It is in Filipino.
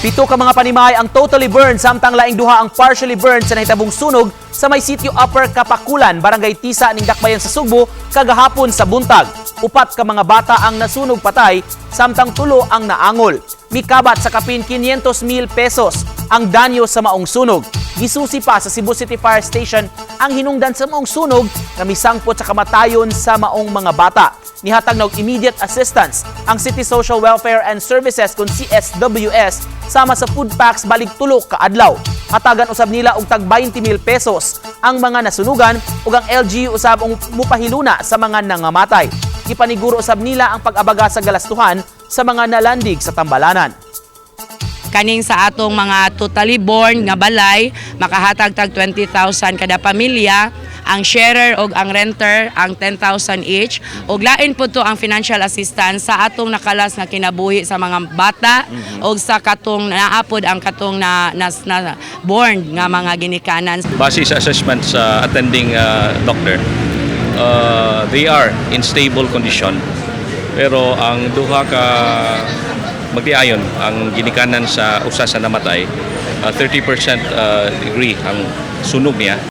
Pito ka mga panimay ang totally burned samtang laing duha ang partially burned sa nahitabong sunog sa may sitio Upper Kapakulan, Barangay Tisa ning Dakbayan sa Sugbo kagahapon sa buntag. Upat ka mga bata ang nasunog patay samtang tulo ang naangol. Mikabat sa kapin 500,000 pesos ang danyo sa maong sunog. Gisusi pa sa Cebu City Fire Station ang hinungdan sa maong sunog na misangpot sa kamatayon sa maong mga bata. Nihatag ng immediate assistance ang City Social Welfare and Services kung CSWS sama sa food packs balig tulo ka adlaw. Hatagan usab nila og tag 20,000 pesos ang mga nasunugan ug ang LGU usab ang mupahiluna sa mga nangamatay. Ipaniguro usab nila ang pag-abaga sa galastuhan sa mga nalandig sa tambalanan. Kaning sa atong mga totally born nga balay, makahatag tag 20,000 kada pamilya, ang sharer o ang renter ang 10,000 each, ug lain po to ang financial assistance sa atong nakalas nga kinabuhi sa mga bata o sa katong naapod ang katong na born nga mga ginikanan. Base sa assessment sa attending doctor, they are in stable condition. Pero ang duha ka magdiayon ang ginikanan sa usa sa namatay, 30% degree ang sunog niya.